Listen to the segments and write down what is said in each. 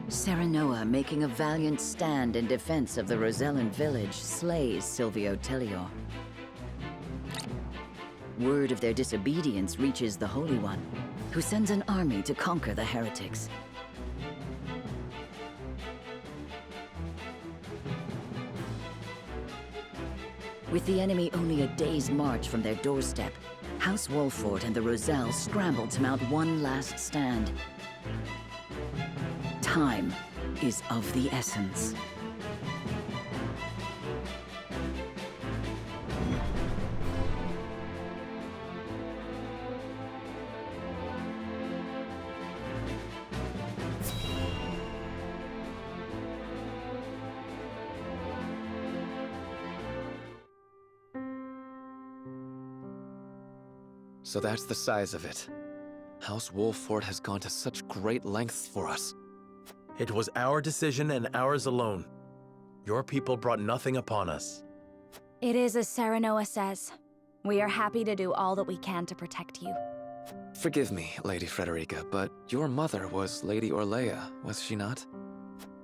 Serenoa, making a valiant stand in defense of the Rosellan village, slays Silvio Tellior. Word of their disobedience reaches the Holy One, who sends an army to conquer the heretics. With the enemy only a day's march from their doorstep, House Wolford and the Roselle scramble to mount one last stand. Time is of the essence. So that's the size of it. House Wolford has gone to such great lengths for us. It was our decision and ours alone. Your people brought nothing upon us. It is as Serenoa says. We are happy to do all that we can to protect you. Forgive me, Lady Frederica, but your mother was Lady Orlea, was she not?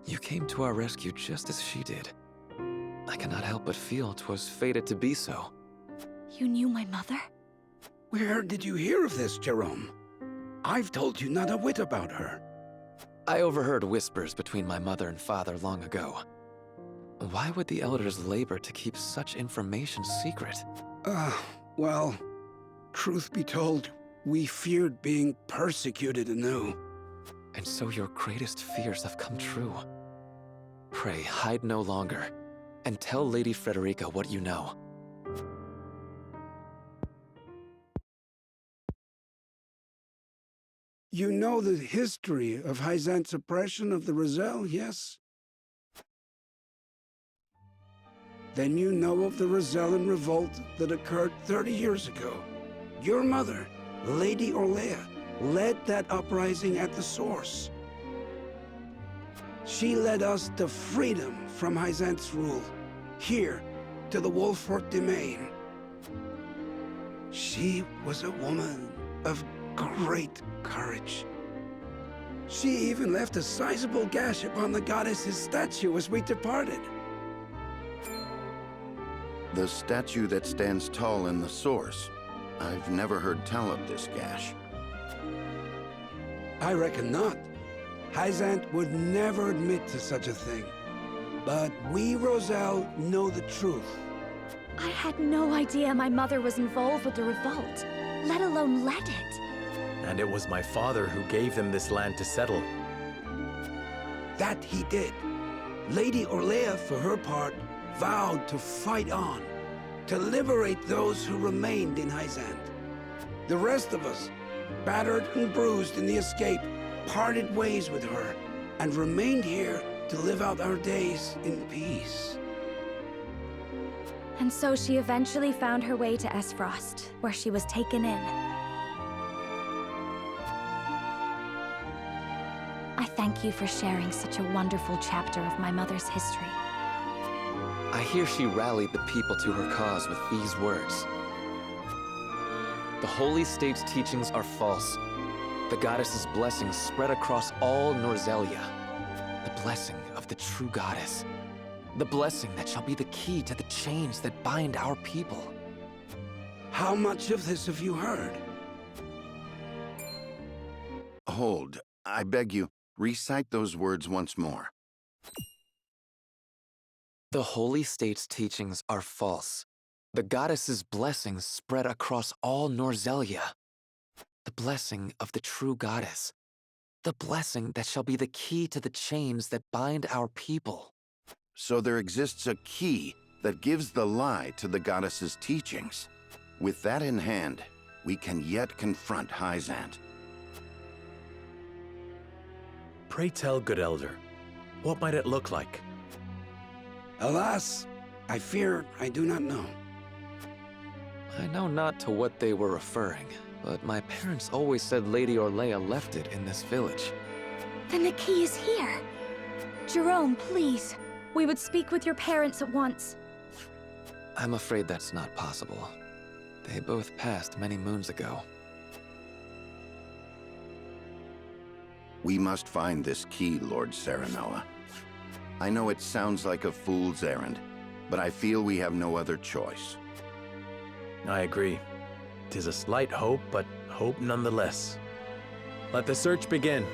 You came to our rescue just as she did. I cannot help but feel 'twas fated to be so. You knew my mother? Where did you hear of this, Jerome? I've told you not a whit about her. I overheard whispers between my mother and father long ago. Why would the elders labor to keep such information secret? Well, truth be told, we feared being persecuted anew. And so your greatest fears have come true. Pray, hide no longer, and tell Lady Frederica what you know. You know the history of Hyzant's oppression of the Roselle, yes? Then you know of the Rosellan revolt that occurred 30 years ago. Your mother, Lady Orlea, led that uprising at the source. She led us to freedom from Hyzant's rule, here to the Wolford domain. She was a woman of great courage. She even left a sizable gash upon the goddess's statue as we departed. The statue that stands tall in the source. I've never heard tell of this gash. I reckon not. Hyzant would never admit to such a thing. But we, Roselle, know the truth. I had no idea my mother was involved with the revolt, let alone led it. And it was my father who gave them this land to settle. That he did. Lady Orlea, for her part, vowed to fight on, to liberate those who remained in Hyzant. The rest of us, battered and bruised in the escape, parted ways with her, and remained here to live out our days in peace. And so she eventually found her way to Esfrost, where she was taken in. I thank you for sharing such a wonderful chapter of my mother's history. I hear she rallied the people to her cause with these words. The Holy State's teachings are false. The goddess's blessings spread across all Norzelia. The blessing of the true goddess. The blessing that shall be the key to the chains that bind our people. How much of this have you heard? Hold, I beg you, recite those words once more. The Holy State's teachings are false. The goddess's blessings spread across all Norzelia. The blessing of the true goddess. The blessing that shall be the key to the chains that bind our people. So there exists a key that gives the lie to the goddess's teachings. With that in hand, we can yet confront Hyzant. Pray tell, good elder, what might it look like? Alas, I fear I do not know. I know not to what they were referring, but my parents always said Lady Orlea left it in this village. Then the key is here. Jerome, please. We would speak with your parents at once. I'm afraid that's not possible. They both passed many moons ago. We must find this key, Lord Serenoa. I know it sounds like a fool's errand, but I feel we have no other choice. I agree. 'Tis a slight hope, but hope nonetheless. Let the search begin.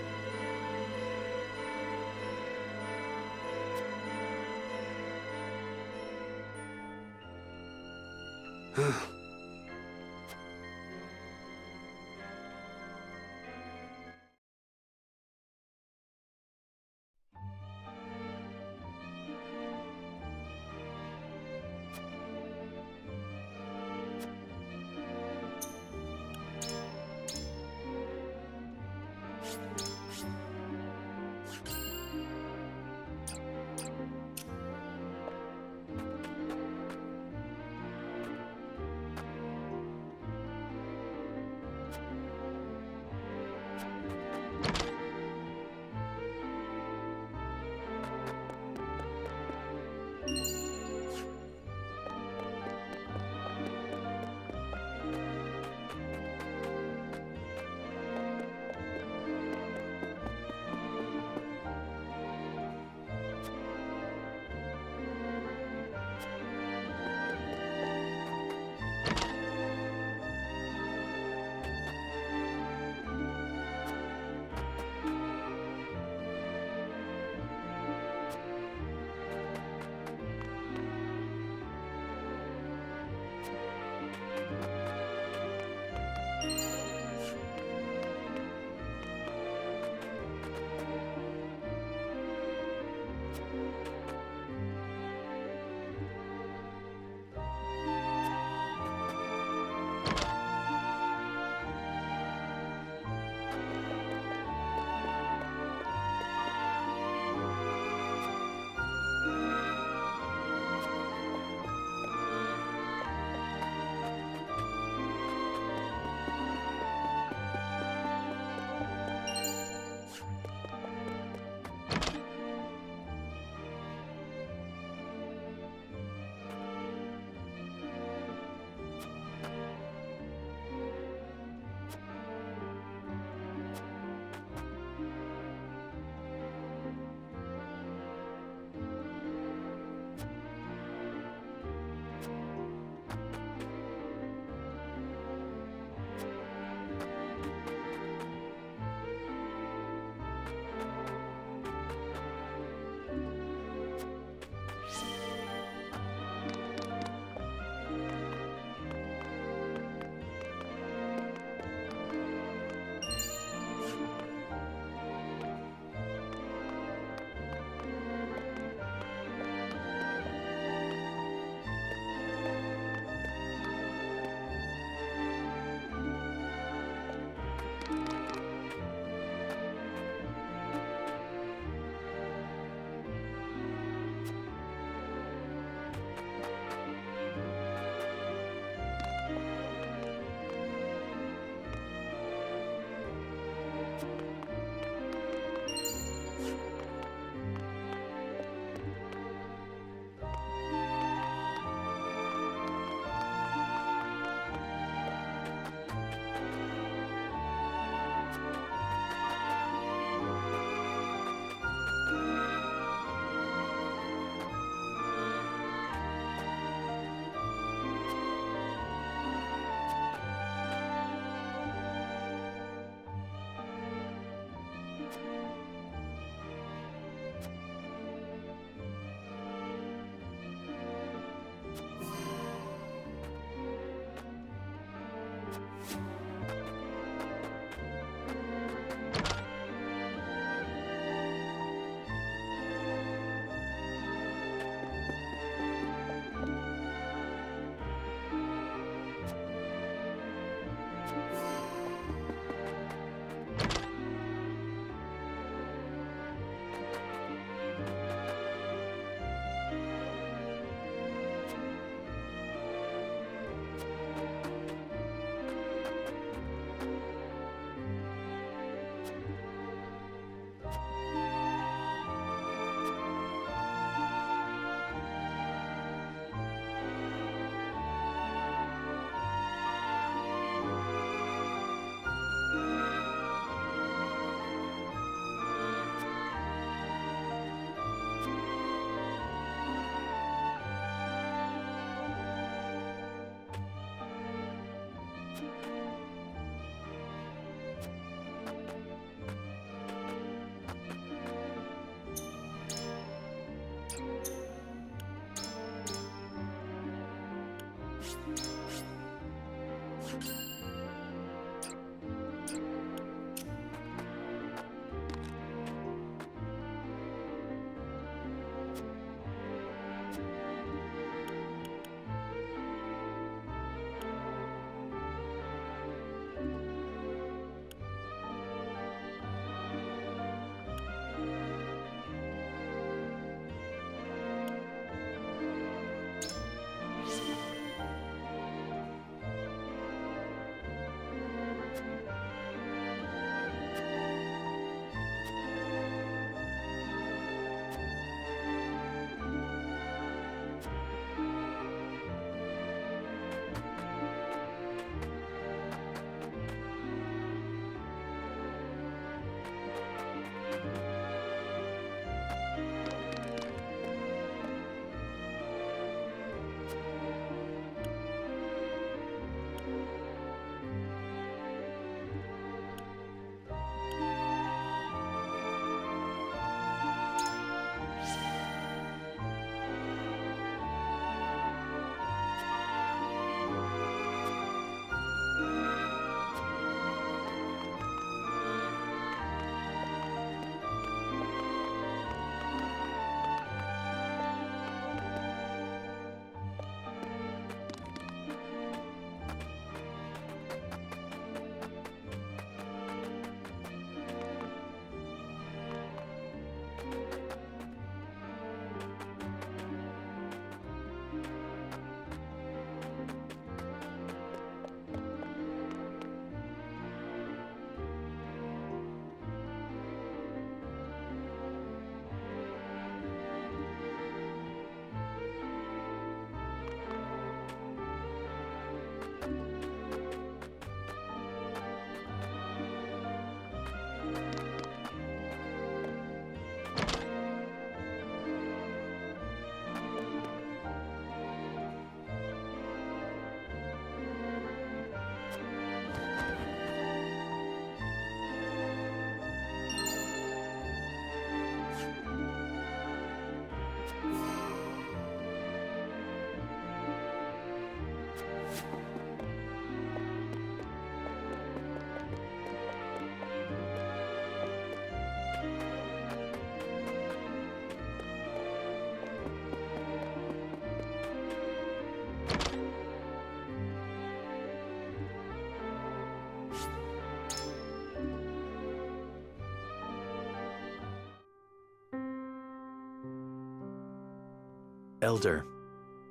Elder,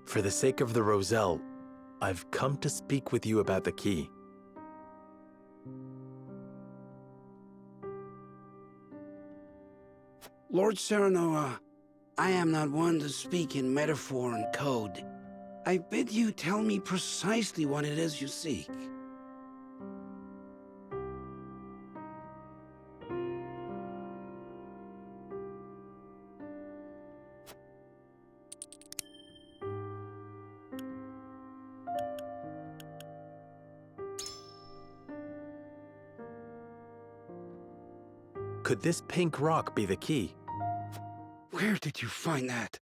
for the sake of the Roselle, I've come to speak with you about the key. Lord Serenoa, I am not one to speak in metaphor and code. I bid you tell me precisely what it is you seek. Could this pink rock be the key? Where did you find that?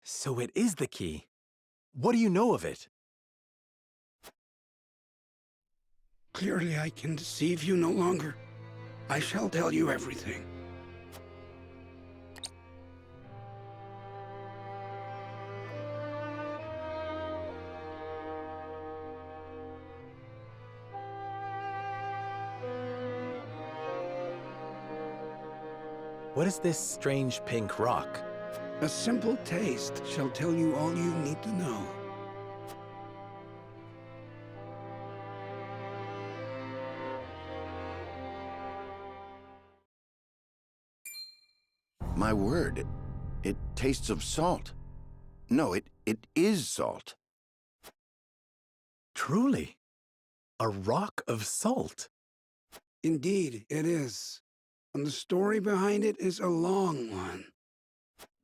So it is the key. What do you know of it? Clearly I can deceive you no longer. I shall tell you everything. What is this strange pink rock? A simple taste shall tell you all you need to know. My word, it tastes of salt. No, it is salt. Truly, a rock of salt. Indeed, it is. And the story behind it is a long one.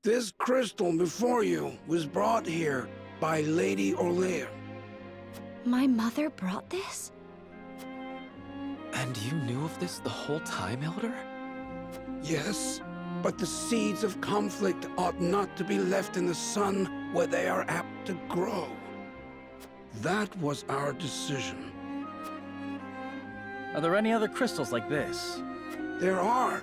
This crystal before you was brought here by Lady Orlea. My mother brought this? And you knew of this the whole time, Elder? Yes, but the seeds of conflict ought not to be left in the sun where they are apt to grow. That was our decision. Are there any other crystals like this? There are.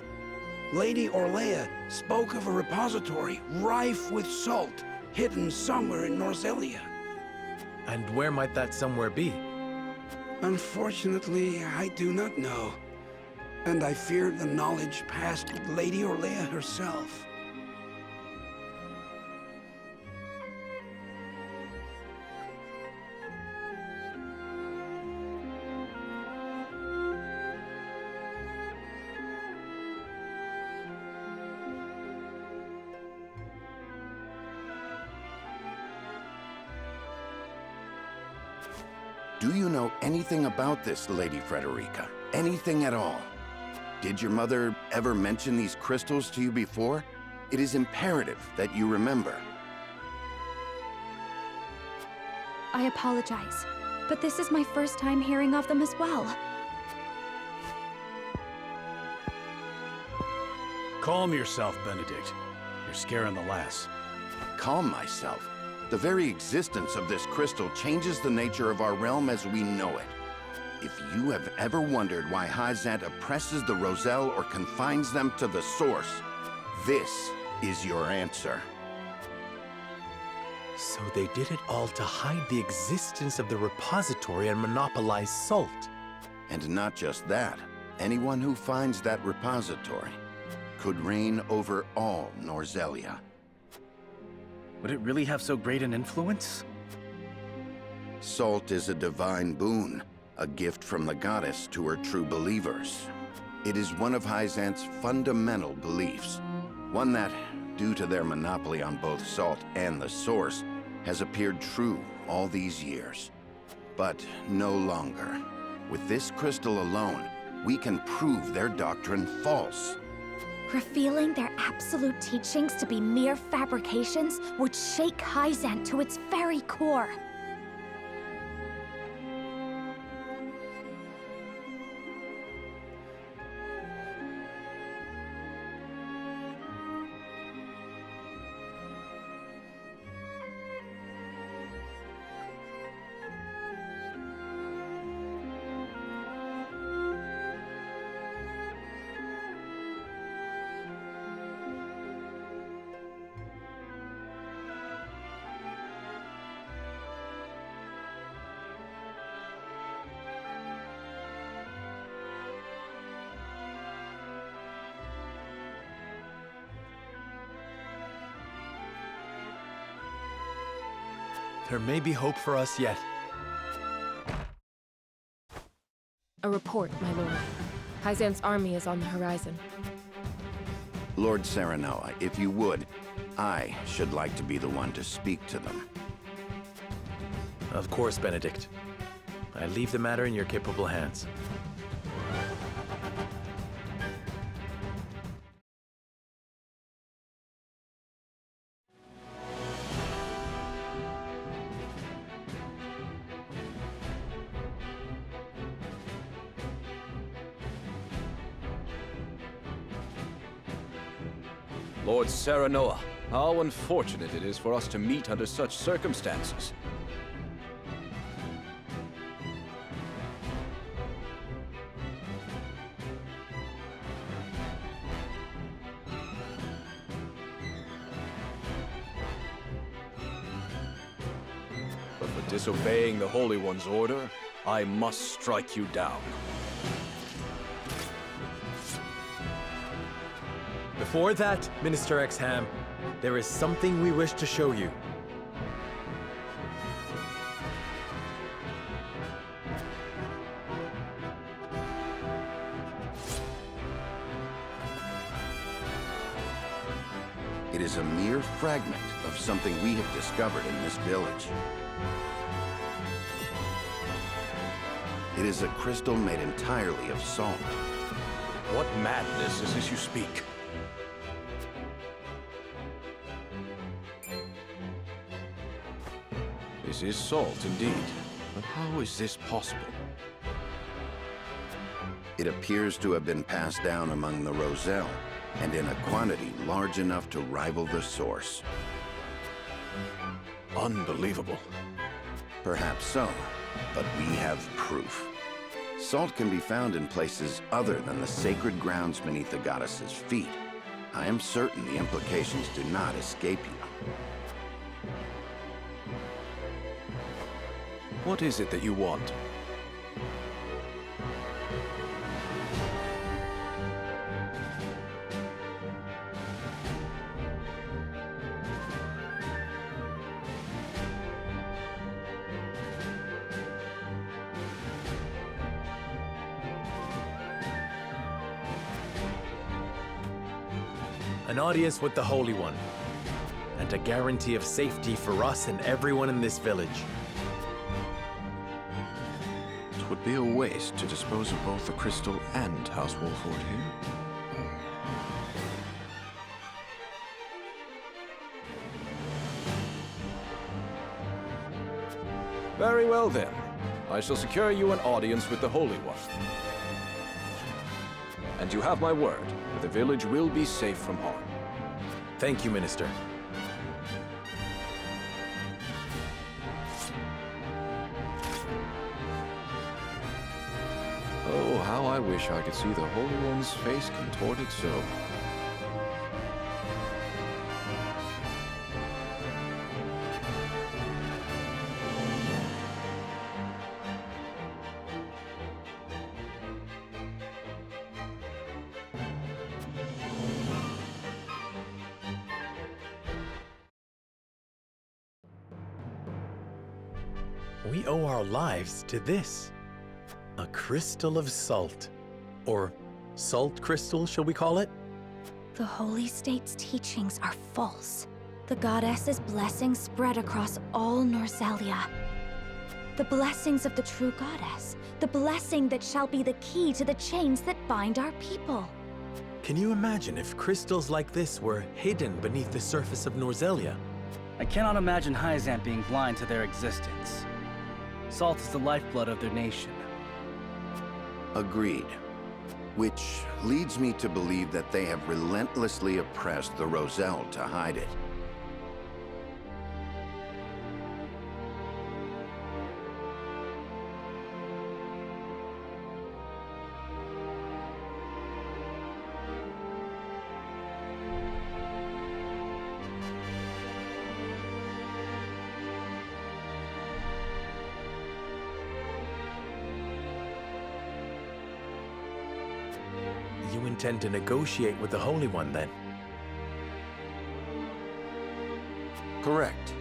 Lady Orlea spoke of a repository rife with salt, hidden somewhere in Norzelia. And where might that somewhere be? Unfortunately, I do not know. And I fear the knowledge passed with Lady Orlea herself. Do you know anything about this, Lady Frederica? Anything at all? Did your mother ever mention these crystals to you before? It is imperative that you remember. I apologize, but this is my first time hearing of them as well. Calm yourself, Benedict. You're scaring the lass. Calm myself. The very existence of this crystal changes the nature of our realm as we know it. If you have ever wondered why Hyzant oppresses the Roselle or confines them to the source, this is your answer. So they did it all to hide the existence of the repository and monopolize salt. And not just that, anyone who finds that repository could reign over all Norzelia. Would it really have so great an influence? Salt is a divine boon, a gift from the goddess to her true believers. It is one of Hyzant's fundamental beliefs, one that, due to their monopoly on both salt and the source, has appeared true all these years. But no longer. With this crystal alone, we can prove their doctrine false. Revealing their absolute teachings to be mere fabrications would shake Hyzant to its very core. There may be hope for us yet. A report, my lord. Hyzan's army is on the horizon. Lord Serenoa, if you would, I should like to be the one to speak to them. Of course, Benedict. I leave the matter in your capable hands. Lord Serenoa, how unfortunate it is for us to meet under such circumstances. But for disobeying the Holy One's order, I must strike you down. Before that, Minister Exham, there is something we wish to show you. It is a mere fragment of something we have discovered in this village. It is a crystal made entirely of salt. What madness is this you speak? This is salt, indeed. But how is this possible? It appears to have been passed down among the Roselle, and in a quantity large enough to rival the source. Unbelievable. Perhaps so, but we have proof. Salt can be found in places other than the sacred grounds beneath the goddess's feet. I am certain the implications do not escape you. What is it that you want? An audience with the Holy One, and a guarantee of safety for us and everyone in this village. It would be a waste to dispose of both the crystal and House Wolford here. Very well then. I shall secure you an audience with the Holy One. And you have my word that the village will be safe from harm. Thank you, Minister. Oh, how I wish I could see the Holy One's face contorted so. We owe our lives to this. A crystal of salt. Or salt crystal, shall we call it? The Holy State's teachings are false. The goddess's blessings spread across all Norzelia. The blessings of the true goddess. The blessing that shall be the key to the chains that bind our people. Can you imagine if crystals like this were hidden beneath the surface of Norzelia? I cannot imagine Hyzant being blind to their existence. Salt is the lifeblood of their nation. Agreed. Which leads me to believe that they have relentlessly oppressed the Roselle to hide it. You intend to negotiate with the Holy One, then? Correct.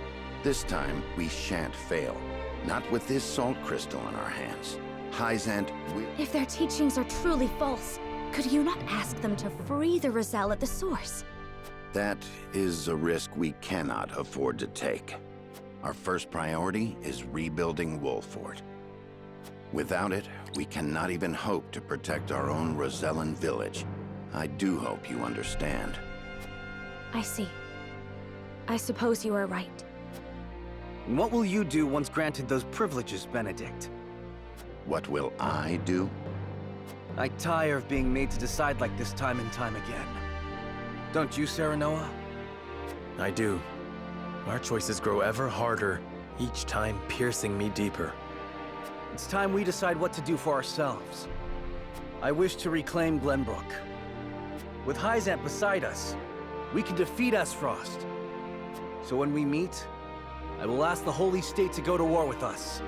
This time, we shan't fail. Not with this salt crystal in our hands. Hyzant will... If their teachings are truly false, could you not ask them to free the Roselle at the source? That is a risk we cannot afford to take. Our first priority is rebuilding Wolford. Without it, we cannot even hope to protect our own Rosellan village. I do hope you understand. I see. I suppose you are right. And what will you do once granted those privileges, Benedict? What will I do? I tire of being made to decide like this time and time again. Don't you, Serenoa? I do. Our choices grow ever harder, each time piercing me deeper. It's time we decide what to do for ourselves. I wish to reclaim Glenbrook. With Hyzant beside us, we can defeat Esfrost. So when we meet, I will ask the Holy State to go to war with us.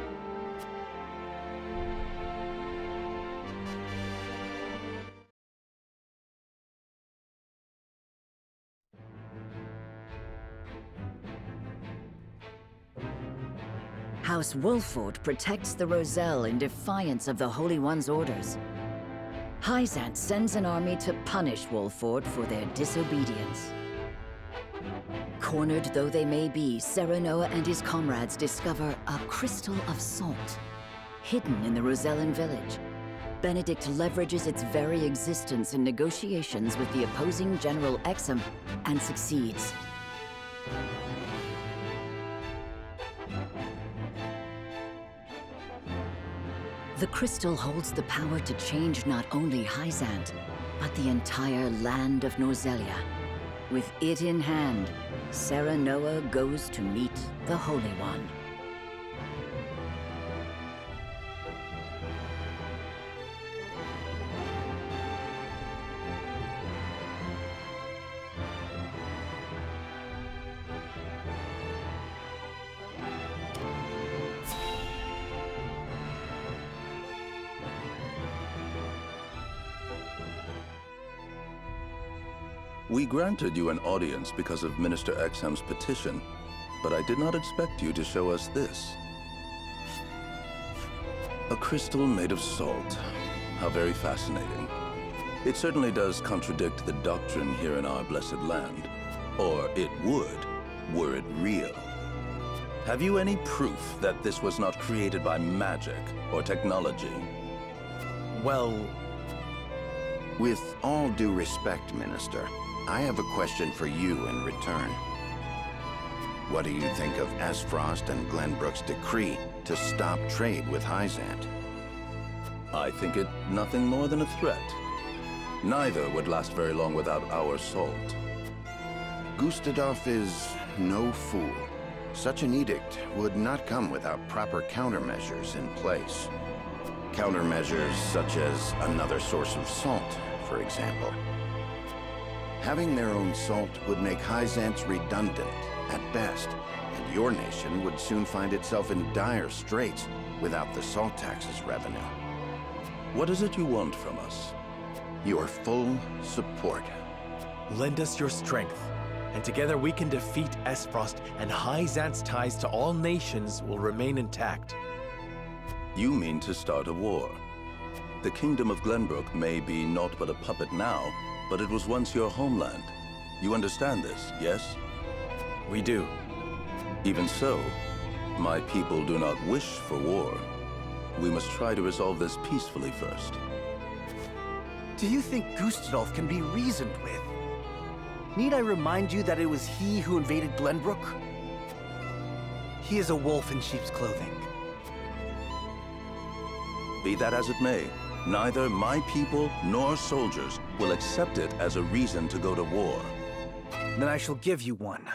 House Wolford protects the Roselle in defiance of the Holy One's orders. Hyzant sends an army to punish Wolford for their disobedience. Cornered though they may be, Serenoa and his comrades discover a crystal of salt, hidden in the Rosellan village. Benedict leverages its very existence in negotiations with the opposing General Exum and succeeds. The crystal holds the power to change not only Hyzant, but the entire land of Norzelia. With it in hand, Serenoa goes to meet the Holy One. We granted you an audience because of Minister Exham's petition, but I did not expect you to show us this. A crystal made of salt. How very fascinating. It certainly does contradict the doctrine here in our blessed land. Or it would, were it real. Have you any proof that this was not created by magic or technology? Well... With all due respect, Minister, I have a question for you in return. What do you think of Esfrost and Glenbrook's decree to stop trade with Hyzant? I think it nothing more than a threat. Neither would last very long without our salt. Gustadolf is no fool. Such an edict would not come without proper countermeasures in place. Countermeasures such as another source of salt, for example. Having their own salt would make Hyzant's redundant, at best, and your nation would soon find itself in dire straits without the salt tax's revenue. What is it you want from us? Your full support. Lend us your strength, and together we can defeat Esfrost, and Hyzant's ties to all nations will remain intact. You mean to start a war. The Kingdom of Glenbrook may be naught but a puppet now, but it was once your homeland. You understand this, yes? We do. Even so, my people do not wish for war. We must try to resolve this peacefully first. Do you think Gustadolf can be reasoned with? Need I remind you that it was he who invaded Glenbrook? He is a wolf in sheep's clothing. Be that as it may, neither my people nor soldiers will accept it as a reason to go to war. Then I shall give you one.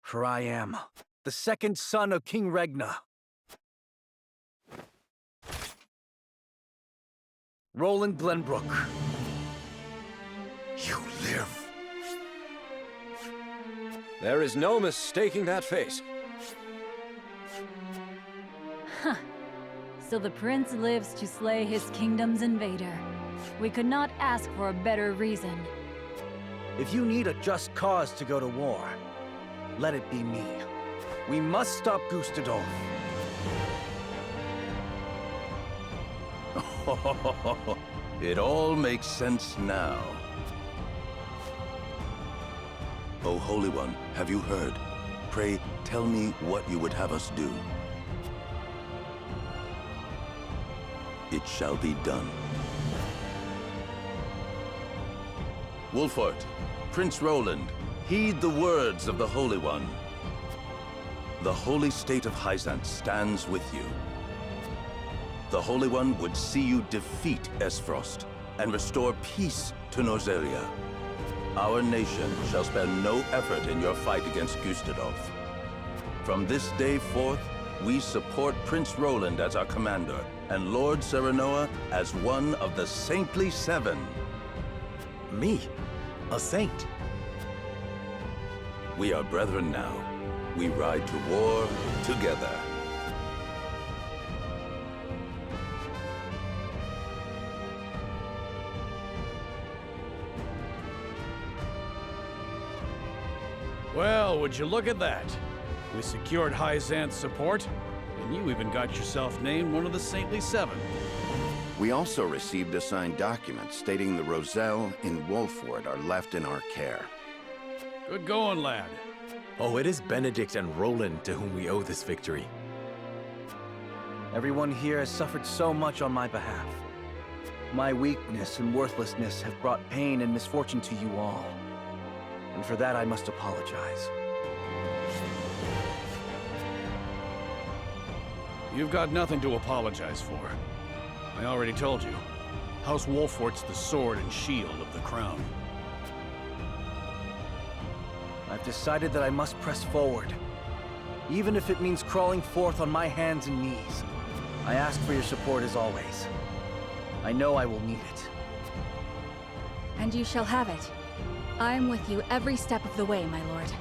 For I am the second son of King Regna. Roland Glenbrook. You live. There is no mistaking that face. So the prince lives to slay his kingdom's invader. We could not ask for a better reason. If you need a just cause to go to war, let it be me. We must stop Gustadolf. It all makes sense now. O Holy One, have you heard? Pray, tell me what you would have us do. It shall be done. Wolfort, Prince Roland, heed the words of the Holy One. The holy state of Hyzant stands with you. The Holy One would see you defeat Esfrost and restore peace to Norzelia. Our nation shall spare no effort in your fight against Gustadolf. From this day forth, we support Prince Roland as our commander and Lord Serenoa as one of the Saintly Seven. Me? A saint? We are brethren now. We ride to war together. Well, would you look at that? We secured Hyzant's support, and you even got yourself named one of the Saintly Seven. We also received a signed document stating the Roselle in Wolford are left in our care. Good going, lad. Oh, it is Benedict and Roland to whom we owe this victory. Everyone here has suffered so much on my behalf. My weakness and worthlessness have brought pain and misfortune to you all. And for that I must apologize. You've got nothing to apologize for. I already told you. House Wolfort's the sword and shield of the crown. I've decided that I must press forward, even if it means crawling forth on my hands and knees. I ask for your support as always. I know I will need it. And you shall have it. I am with you every step of the way, my lord.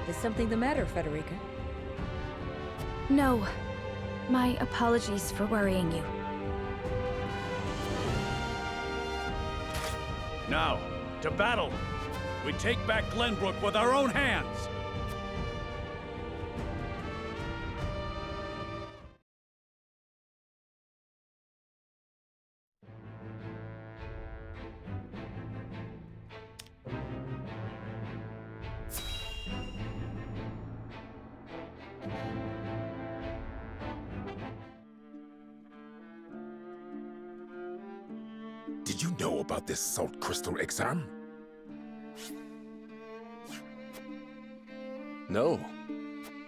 Is something the matter, Frederica? No. My apologies for worrying you. Now, to battle! We take back Glenbrook with our own hands! Did you know about this salt crystal exam? No.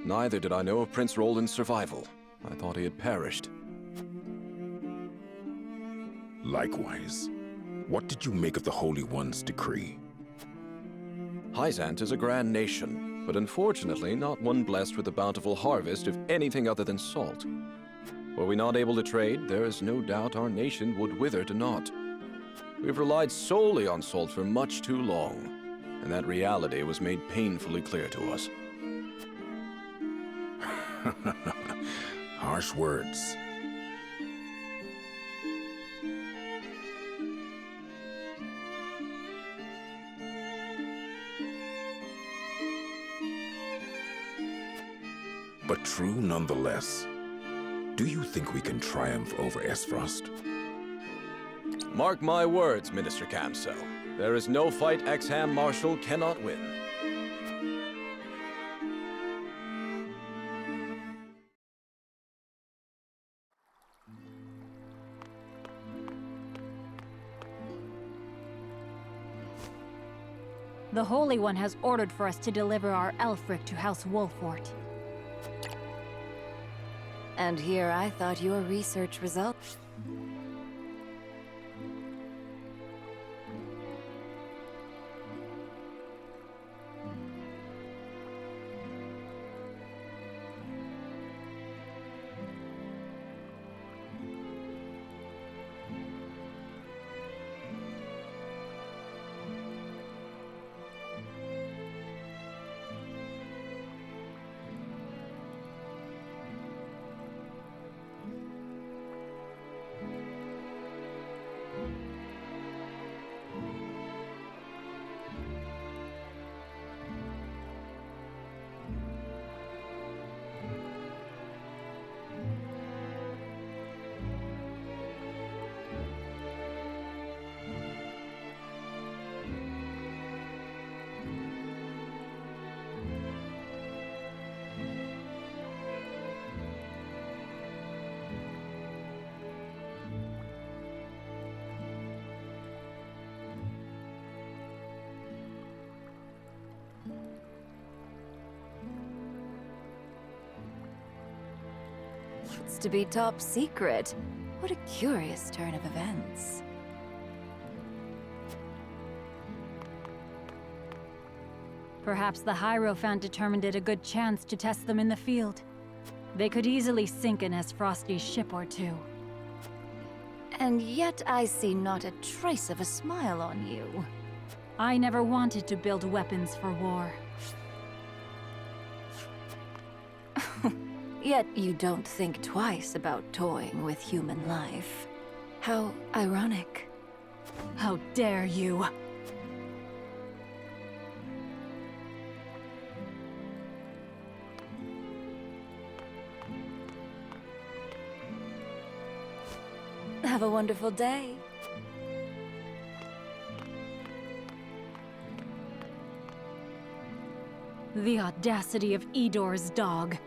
Neither did I know of Prince Roland's survival. I thought he had perished. Likewise. What did you make of the Holy One's decree? Hyzant is a grand nation, but unfortunately not one blessed with a bountiful harvest of anything other than salt. Were we not able to trade, there is no doubt our nation would wither to naught. We've relied solely on salt for much too long, and that reality was made painfully clear to us. Harsh words. But true nonetheless. Do you think we can triumph over Esfrost? Mark my words, Minister Camso. There is no fight Exham Marshal cannot win. The Holy One has ordered for us to deliver our Elfric to House Wolfort. And here I thought your research results... It's to be top secret. What a curious turn of events. Perhaps the Hierophant determined it a good chance to test them in the field. They could easily sink an Frosty's ship or two. And yet I see not a trace of a smile on you. I never wanted to build weapons for war. Yet you don't think twice about toying with human life. How ironic. How dare you! Have a wonderful day. The audacity of Edor's dog.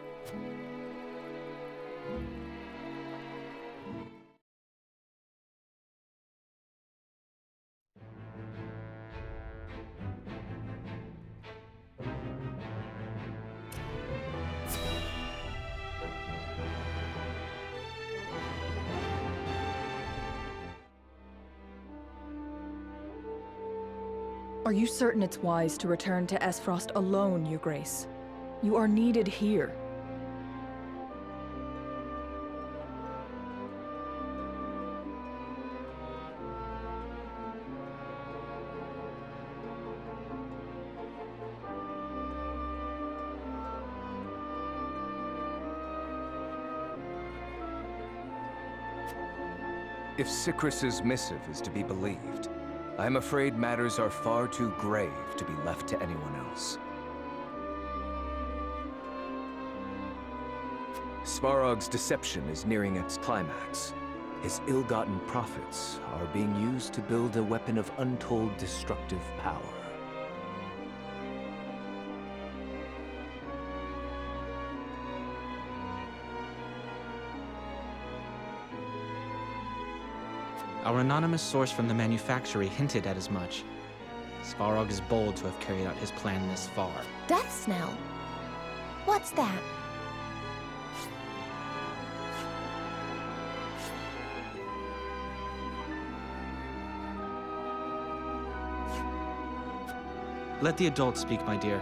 Are you certain it's wise to return to Frost alone, Your Grace? You are needed here. If Sycris's missive is to be believed, I'm afraid matters are far too grave to be left to anyone else. Svarog's deception is nearing its climax. His ill-gotten profits are being used to build a weapon of untold destructive power. Our anonymous source from the manufactory hinted at as much. Svarog is bold to have carried out his plan this far. Death Snell? What's that? Let the adults speak, my dear.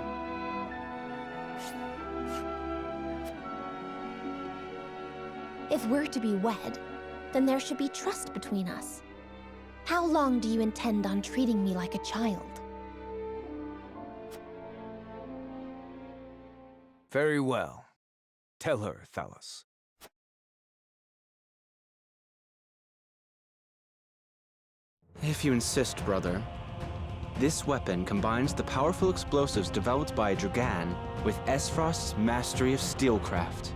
If we're to be wed, then there should be trust between us. How long do you intend on treating me like a child? Very well. Tell her, Thalos. If you insist, brother. This weapon combines the powerful explosives developed by Dragan with Frost's mastery of steelcraft.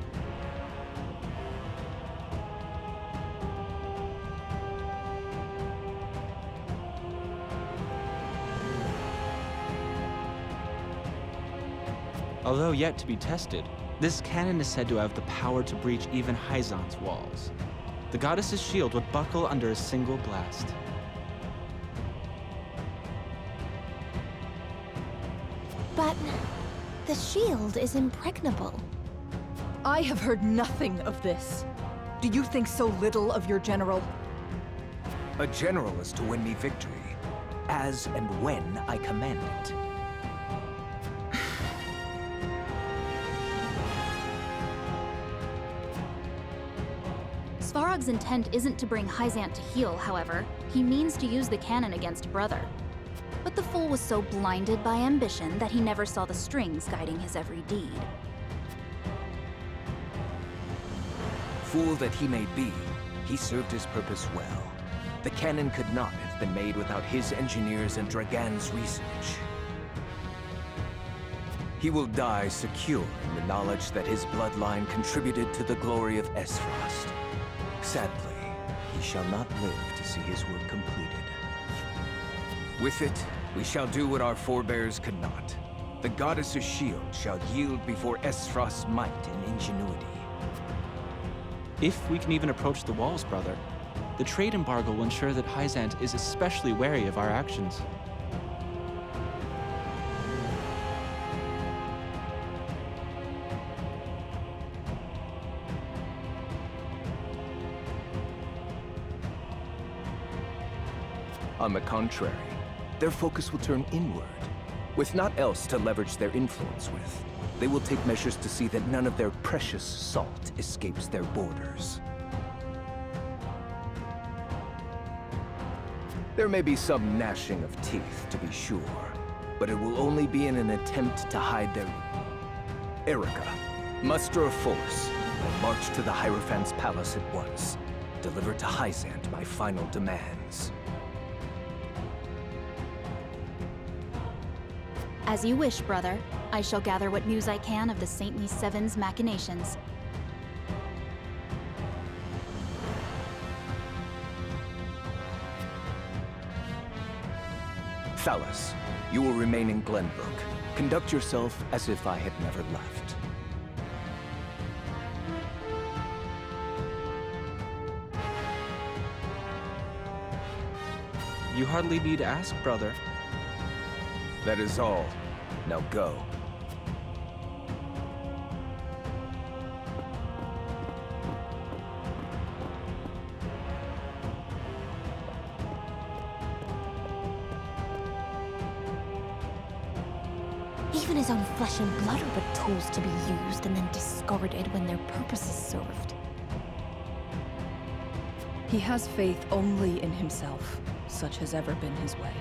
Although yet to be tested, this cannon is said to have the power to breach even Hyzon's walls. The goddess's shield would buckle under a single blast. But the shield is impregnable. I have heard nothing of this. Do you think so little of your general? A general is to win me victory, as and when I command it. Svarog's intent isn't to bring Hyzant to heel, however. He means to use the cannon against Brother. But the fool was so blinded by ambition that he never saw the strings guiding his every deed. Fool that he may be, he served his purpose well. The cannon could not have been made without his engineers and Dragan's research. He will die secure in the knowledge that his bloodline contributed to the glory of Frost. Sadly, he shall not live to see his work completed. With it, we shall do what our forebears could not. The goddess's shield shall yield before Frost's might and ingenuity. If we can even approach the walls, brother, the trade embargo will ensure that Hyzant is especially wary of our actions. On the contrary, their focus will turn inward. With naught else to leverage their influence with, they will take measures to see that none of their precious salt escapes their borders. There may be some gnashing of teeth, to be sure, but it will only be in an attempt to hide their... Erica, muster a force, and march to the Hierophant's palace at once. Deliver to Hyzant my final demands. As you wish, brother. I shall gather what news I can of the Saintly Seven's machinations. Thalas, you will remain in Glenbrook. Conduct yourself as if I had never left. You hardly need to ask, brother. That is all. Now go. Even his own flesh and blood are but tools to be used and then discarded when their purpose is served. He has faith only in himself. Such has ever been his way.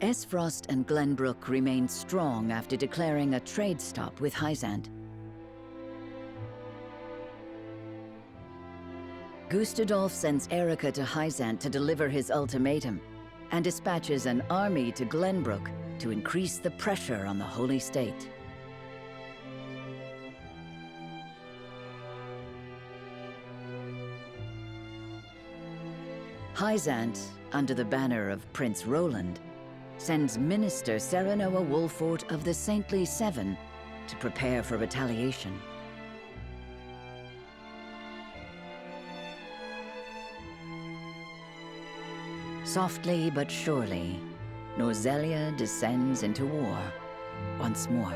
Esfrost and Glenbrook remained strong after declaring a trade stop with Hyzant. Gustadolf sends Erica to Hyzant to deliver his ultimatum, and dispatches an army to Glenbrook to increase the pressure on the Holy State. Hyzant, under the banner of Prince Roland, sends Minister Serenoa Wolfort of the Saintly Seven to prepare for retaliation. Softly but surely, Norzelia descends into war once more.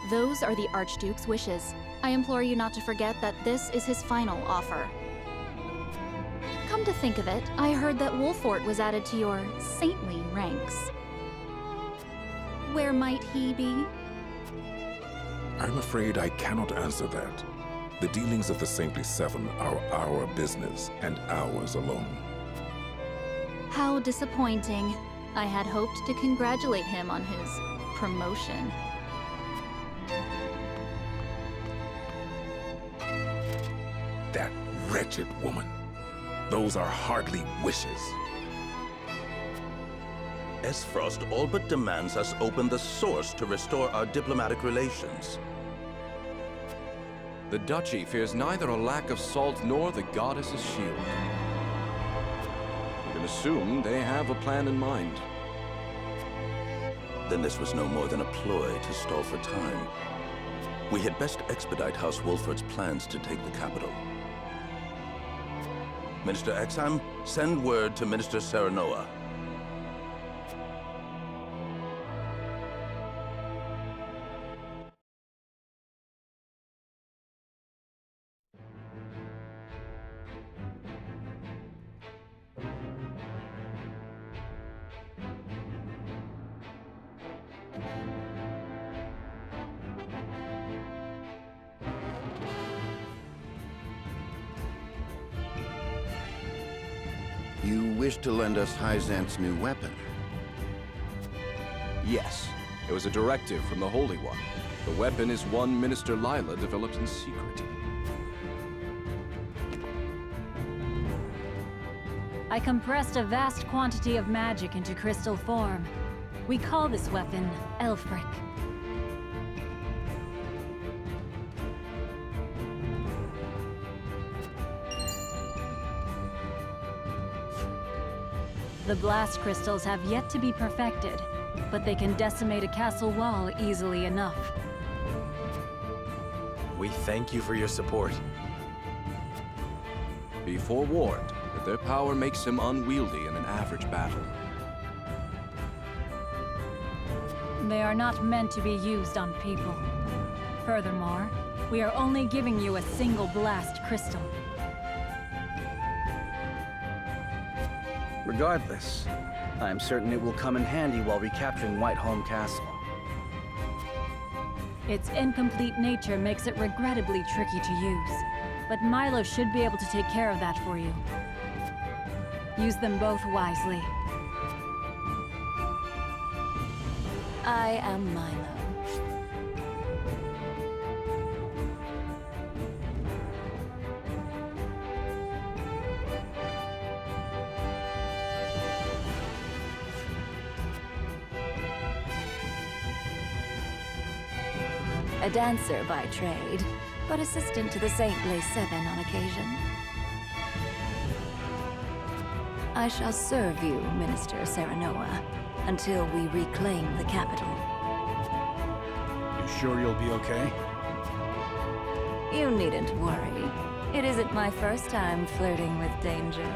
Those are the Archduke's wishes. I implore you not to forget that this is his final offer. Come to think of it, I heard that Wolfort was added to your saintly ranks. Where might he be? I'm afraid I cannot answer that. The dealings of the Saintly Seven are our business, and ours alone. How disappointing. I had hoped to congratulate him on his promotion. That wretched woman. Those are hardly wishes. Esfrost all but demands us open the source to restore our diplomatic relations. The Duchy fears neither a lack of salt nor the goddess's shield. We can assume they have a plan in mind. Then this was no more than a ploy to stall for time. We had best expedite House Wolfort's plans to take the capital. Minister Exham, send word to Minister Serenoa. You wish to lend us Hyzant's new weapon? Yes. It was a directive from the Holy One. The weapon is one Minister Lila developed in secret. I compressed a vast quantity of magic into crystal form. We call this weapon Elfric. The blast crystals have yet to be perfected, but they can decimate a castle wall easily enough. We thank you for your support. Be forewarned that their power makes them unwieldy in an average battle. They are not meant to be used on people. Furthermore, we are only giving you a single blast crystal. Regardless, I am certain it will come in handy while recapturing Whiteholm Castle. Its incomplete nature makes it regrettably tricky to use, but Milo should be able to take care of that for you. Use them both wisely. I am Milo. A dancer by trade, but assistant to the Saintly Seven on occasion. I shall serve you, Minister Serenoa, until we reclaim the capital. You sure you'll be okay? You needn't worry. It isn't my first time flirting with danger.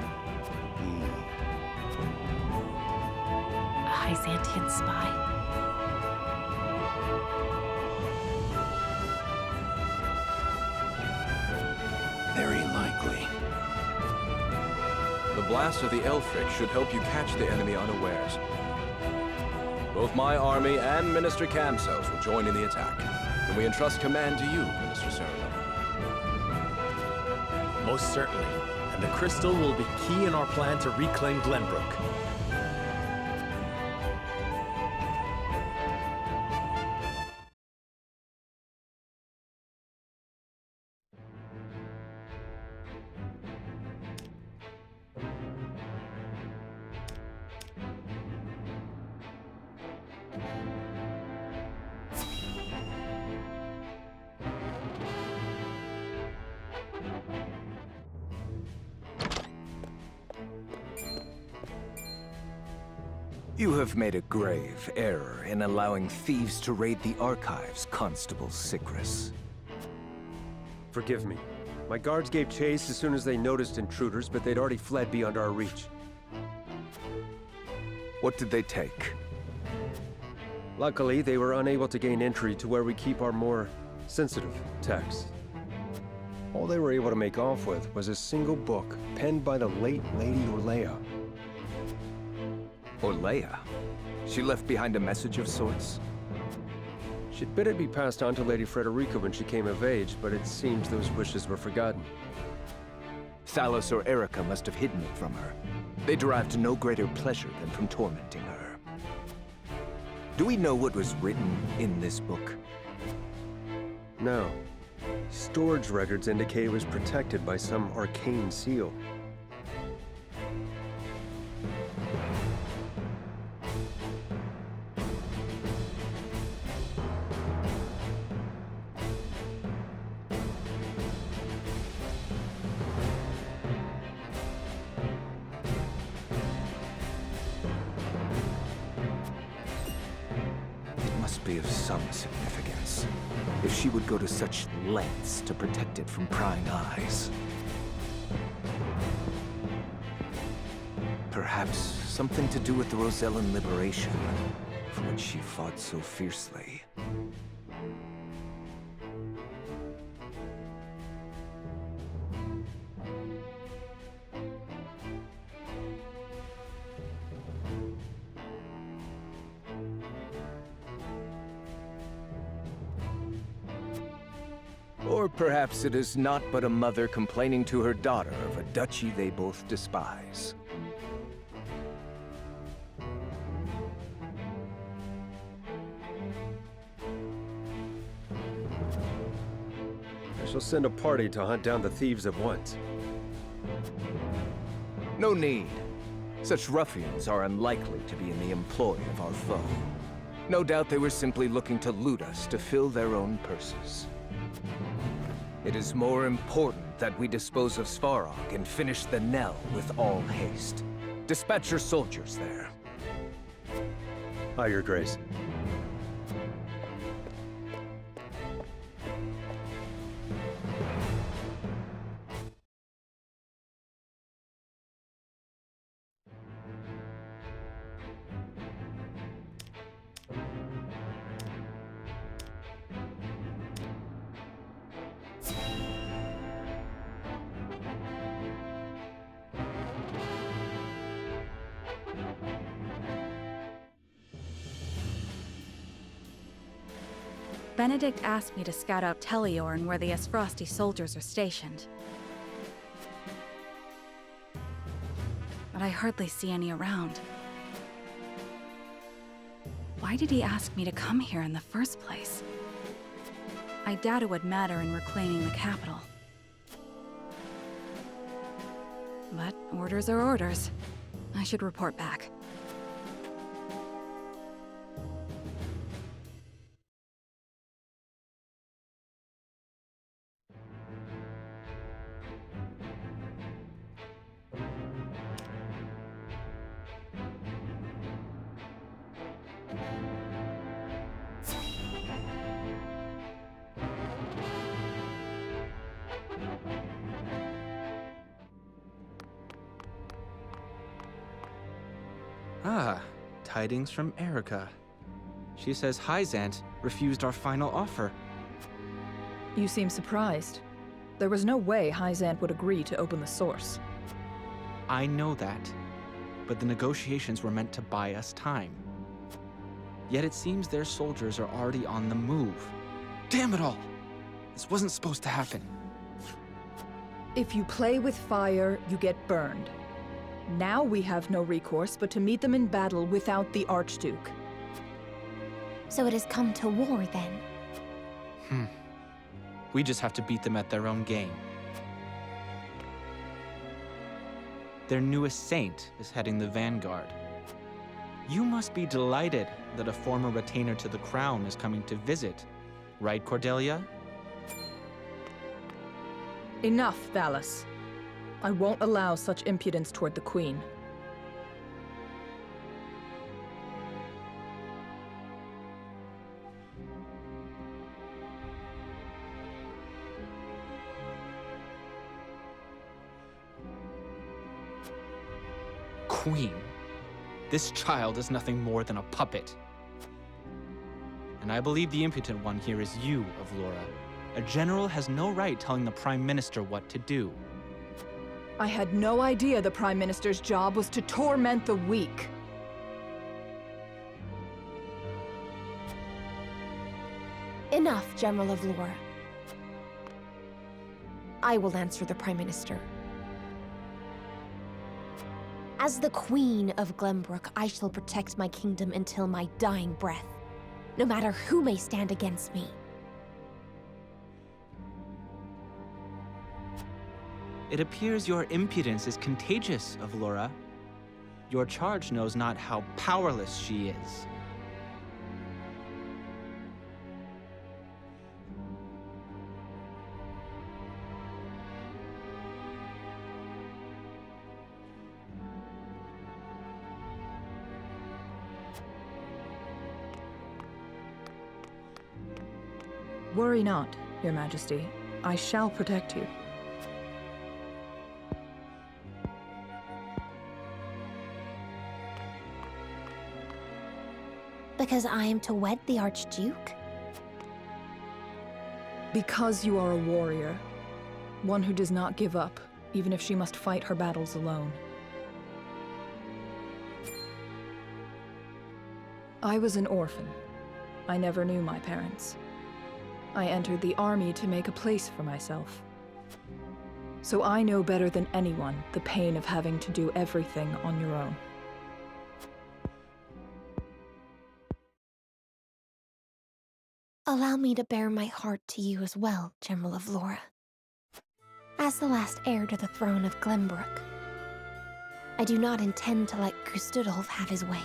A Hyzantian spy? Very likely. The blast of the Elfric should help you catch the enemy unawares. Both my army and Minister Kamsel's will join in the attack. Can we entrust command to you, Minister Sereno? Most certainly. And the crystal will be key in our plan to reclaim Glenbrook. You have made a grave error in allowing thieves to raid the archives, Constable Sigris. Forgive me. My guards gave chase as soon as they noticed intruders, but they'd already fled beyond our reach. What did they take? Luckily, they were unable to gain entry to where we keep our more sensitive texts. All they were able to make off with was a single book penned by the late Lady Orlea. Orlea? She left behind a message of sorts? She'd bid it be passed on to Lady Frederica when she came of age, but it seems those wishes were forgotten. Thalos or Erica must have hidden it from her. They derived no greater pleasure than from tormenting her. Do we know what was written in this book? No. Storage records indicate it was protected by some arcane seal. Be of some significance, if she would go to such lengths to protect it from prying eyes. Perhaps something to do with the Rosellan liberation, for which she fought so fiercely. Or perhaps it is not but a mother complaining to her daughter of a duchy they both despise. shall send a party to hunt down the thieves at once. No need. Such ruffians are unlikely to be in the employ of our foe. No doubt they were simply looking to loot us to fill their own purses. It is more important that we dispose of Svarog and finish the Nell with all haste. Dispatch your soldiers there. Aye, Your Grace. Benedict asked me to scout out Teleorn where the Esfrosti soldiers are stationed. But I hardly see any around. Why did he ask me to come here in the first place? I doubt it would matter in reclaiming the capital. But orders are orders. I should report back. Ah, tidings from Erica. She says Hyzant refused our final offer. You seem surprised. There was no way Hyzant would agree to open the source. I know that, but the negotiations were meant to buy us time. Yet it seems their soldiers are already on the move. Damn it all! This wasn't supposed to happen. If you play with fire, you get burned. Now we have no recourse but to meet them in battle without the Archduke. So it has come to war, then? We just have to beat them at their own game. Their newest saint is heading the vanguard. You must be delighted that a former retainer to the crown is coming to visit. Right, Cordelia? Enough, Valis. I won't allow such impudence toward the Queen. Queen. This child is nothing more than a puppet. And I believe the impotent one here is you, Avlora. A general has no right telling the Prime Minister what to do. I had no idea the Prime Minister's job was to torment the weak. Enough, General of Lore. I will answer the Prime Minister. As the Queen of Glenbrook, I shall protect my kingdom until my dying breath, no matter who may stand against me. It appears your impudence is contagious, Avlora. Your charge knows not how powerless she is. Worry not, Your Majesty. I shall protect you. Because I am to wed the Archduke? Because you are a warrior. One who does not give up, even if she must fight her battles alone. I was an orphan. I never knew my parents. I entered the army to make a place for myself. So I know better than anyone the pain of having to do everything on your own. Allow me to bare my heart to you as well, General of Laura. As the last heir to the throne of Glenbrook, I do not intend to let Gustudolf have his way.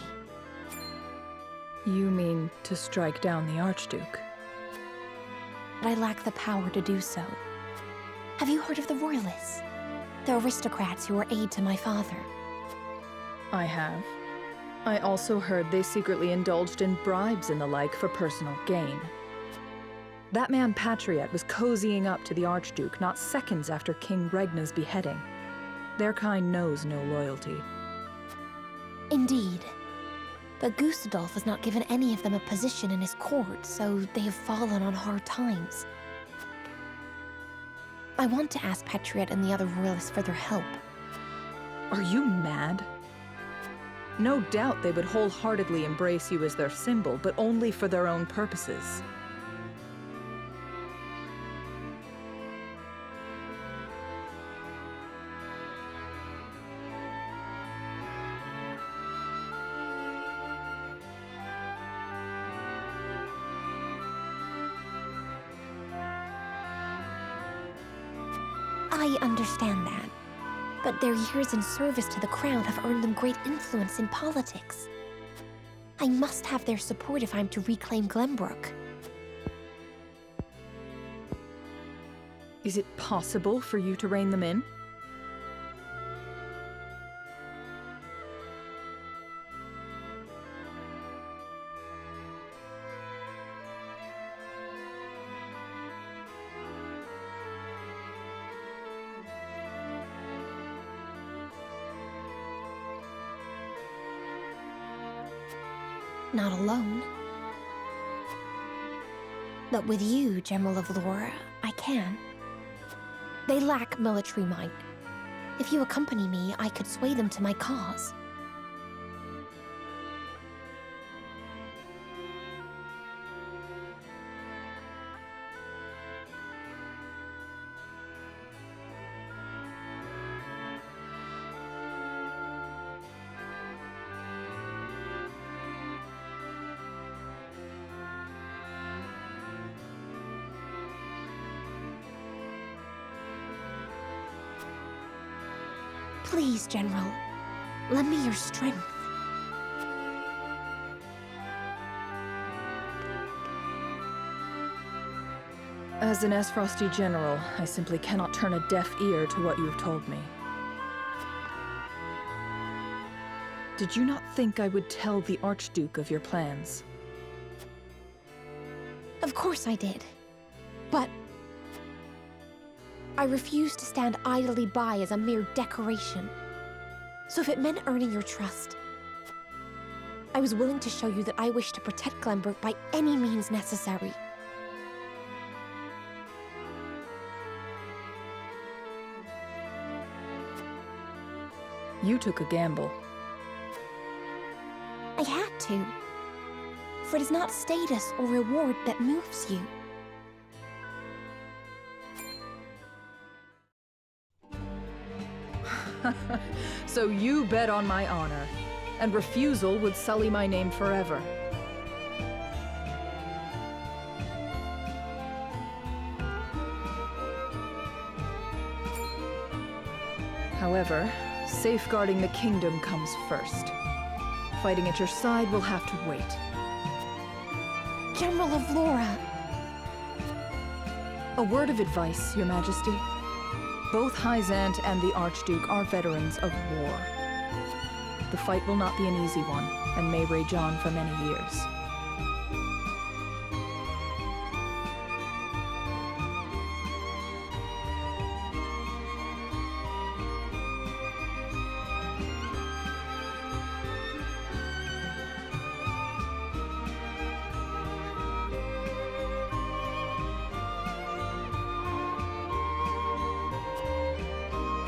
You mean to strike down the Archduke? But I lack the power to do so. Have you heard of the Royalists? The aristocrats who were aid to my father. I have. I also heard they secretly indulged in bribes and the like for personal gain. That man Patriot was cozying up to the Archduke not seconds after King Regna's beheading. Their kind knows no loyalty. Indeed. But Gustudolf has not given any of them a position in his court, so they have fallen on hard times. I want to ask Patriot and the other royalists for their help. Are you mad? No doubt they would wholeheartedly embrace you as their symbol, but only for their own purposes. I understand that. But their years in service to the crown have earned them great influence in politics. I must have their support if I'm to reclaim Glenbrook. Is it possible for you to rein them in? Not alone. But with you, General of Laura, I can. They lack military might. If you accompany me, I could sway them to my cause. Please, General, lend me your strength. As an Esfrosty general, I simply cannot turn a deaf ear to what you have told me. Did you not think I would tell the Archduke of your plans? Of course I did. But I refuse to stand idly by as a mere decoration. So if it meant earning your trust, I was willing to show you that I wish to protect Glenbrook by any means necessary. You took a gamble. I had to. For it is not status or reward that moves you. So you bet on my honor, and refusal would sully my name forever. However, safeguarding the kingdom comes first. Fighting at your side will have to wait. General of Laura! A word of advice, Your Majesty. Both Hyzant and the Archduke are veterans of war. The fight will not be an easy one, and may rage on for many years.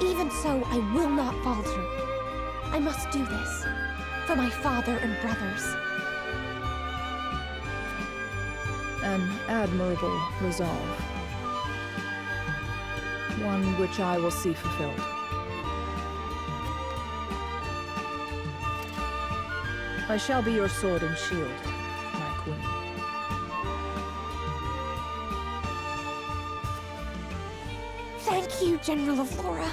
Even so, I will not falter. I must do this, for my father and brothers. An admirable resolve. One which I will see fulfilled. I shall be your sword and shield, my queen. you, General of Laura.